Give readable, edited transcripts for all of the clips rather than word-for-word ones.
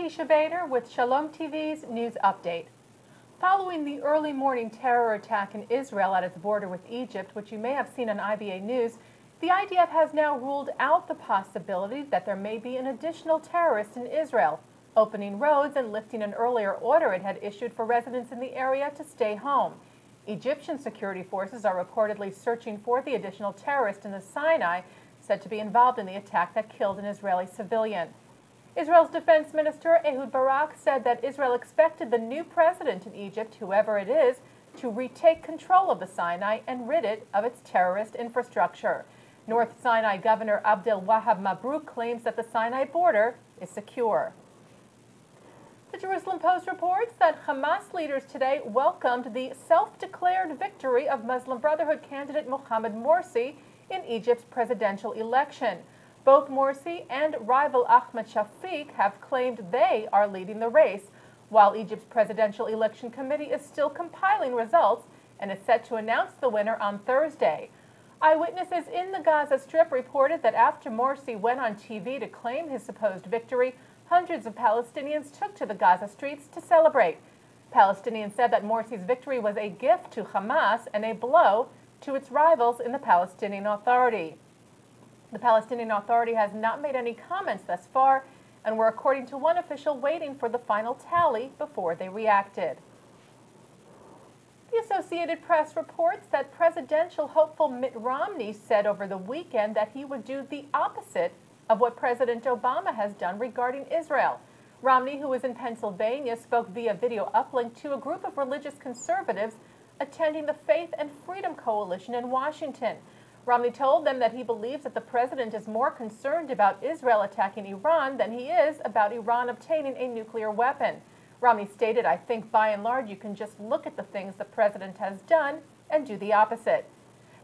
Teisha with Shalom TV's News Update. Following the early morning terror attack in Israel at its border with Egypt, which you may have seen on IBA News, the IDF has now ruled out the possibility that there may be an additional terrorist in Israel, opening roads and lifting an earlier order it had issued for residents in the area to stay home. Egyptian security forces are reportedly searching for the additional terrorist in the Sinai, said to be involved in the attack that killed an Israeli civilian. Israel's defense minister Ehud Barak said that Israel expected the new president in Egypt, whoever it is, to retake control of the Sinai and rid it of its terrorist infrastructure. North Sinai Governor Abdel Wahab Mabrouk claims that the Sinai border is secure. The Jerusalem Post reports that Hamas leaders today welcomed the self-declared victory of Muslim Brotherhood candidate Mohamed Morsi in Egypt's presidential election. Both Morsi and rival Ahmed Shafiq have claimed they are leading the race, while Egypt's Presidential Election Committee is still compiling results and is set to announce the winner on Thursday. Eyewitnesses in the Gaza Strip reported that after Morsi went on TV to claim his supposed victory, hundreds of Palestinians took to the Gaza streets to celebrate. Palestinians said that Morsi's victory was a gift to Hamas and a blow to its rivals in the Palestinian Authority. The Palestinian Authority has not made any comments thus far, and were, according to one official, waiting for the final tally before they reacted. The Associated Press reports that presidential hopeful Mitt Romney said over the weekend that he would do the opposite of what President Obama has done regarding Israel. Romney, who was in Pennsylvania, spoke via video uplink to a group of religious conservatives attending the Faith and Freedom Coalition in Washington. Romney told them that he believes that the president is more concerned about Israel attacking Iran than he is about Iran obtaining a nuclear weapon. Romney stated, "I think by and large you can just look at the things the president has done and do the opposite."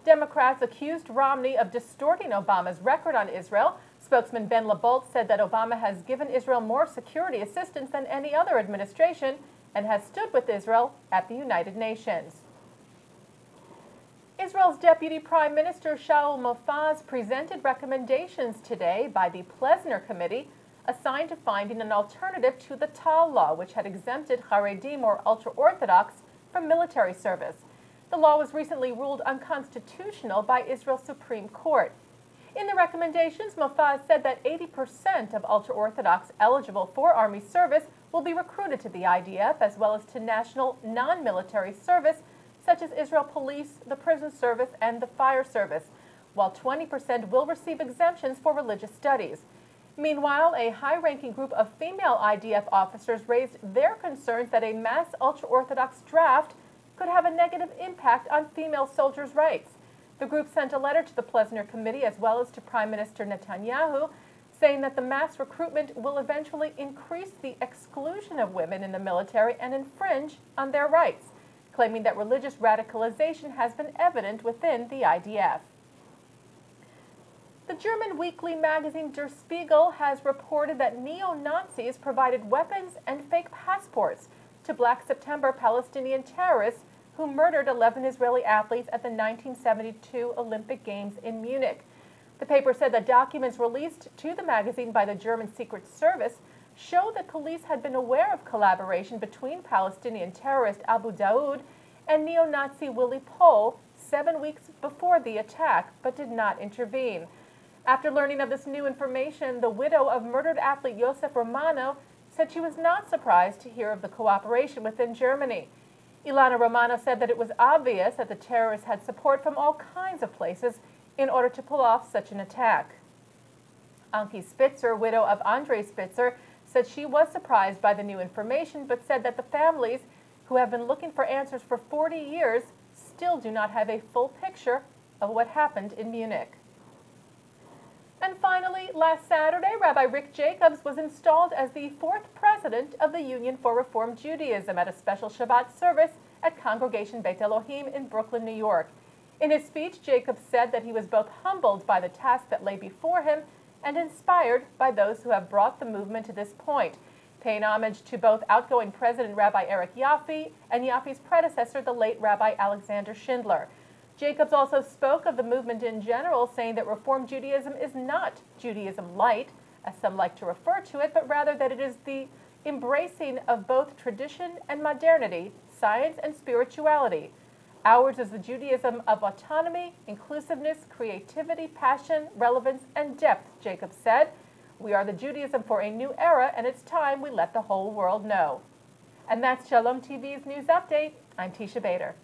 Democrats accused Romney of distorting Obama's record on Israel. Spokesman Ben LaBolt said that Obama has given Israel more security assistance than any other administration and has stood with Israel at the United Nations. Israel's Deputy Prime Minister Shaul Mofaz presented recommendations today by the Plesner Committee assigned to finding an alternative to the Tal law, which had exempted Haredim or Ultraorthodox from military service. The law was recently ruled unconstitutional by Israel's Supreme Court. In the recommendations, Mofaz said that 80% of Ultraorthodox eligible for Army service will be recruited to the IDF, as well as to national non-military service, such as Israel Police, the Prison Service, and the Fire Service, while 20% will receive exemptions for religious studies. Meanwhile, a high-ranking group of female IDF officers raised their concerns that a mass ultra-Orthodox draft could have a negative impact on female soldiers' rights. The group sent a letter to the Plesner Committee as well as to Prime Minister Netanyahu, saying that the mass recruitment will eventually increase the exclusion of women in the military and infringe on their rights, claiming that religious radicalization has been evident within the IDF. The German weekly magazine Der Spiegel has reported that neo-Nazis provided weapons and fake passports to Black September Palestinian terrorists who murdered 11 Israeli athletes at the 1972 Olympic Games in Munich. The paper said that documents released to the magazine by the German Secret Service show that police had been aware of collaboration between Palestinian terrorist Abu Daoud and neo-Nazi Willy Pohl 7 weeks before the attack, but did not intervene. After learning of this new information, the widow of murdered athlete Josef Romano said she was not surprised to hear of the cooperation within Germany. Ilana Romano said that it was obvious that the terrorists had support from all kinds of places in order to pull off such an attack. Anki Spitzer, widow of Andrei Spitzer, said she was surprised by the new information, but said that the families who have been looking for answers for 40 years still do not have a full picture of what happened in Munich. And finally, last Saturday, Rabbi Rick Jacobs was installed as the 4th president of the Union for Reform Judaism at a special Shabbat service at Congregation Beit Elohim in Brooklyn, New York. In his speech, Jacobs said that he was both humbled by the task that lay before him and inspired by those who have brought the movement to this point, paying homage to both outgoing President Rabbi Eric Yaffe and Yaffe's predecessor, the late Rabbi Alexander Schindler. Jacobs also spoke of the movement in general, saying that Reform Judaism is not Judaism light, as some like to refer to it, but rather that it is the embracing of both tradition and modernity, science and spirituality. Ours is the Judaism of autonomy, inclusiveness, creativity, passion, relevance, and depth, Jacob said. We are the Judaism for a new era, and it's time we let the whole world know. And that's Shalom TV's News Update. I'm Teisha Bader.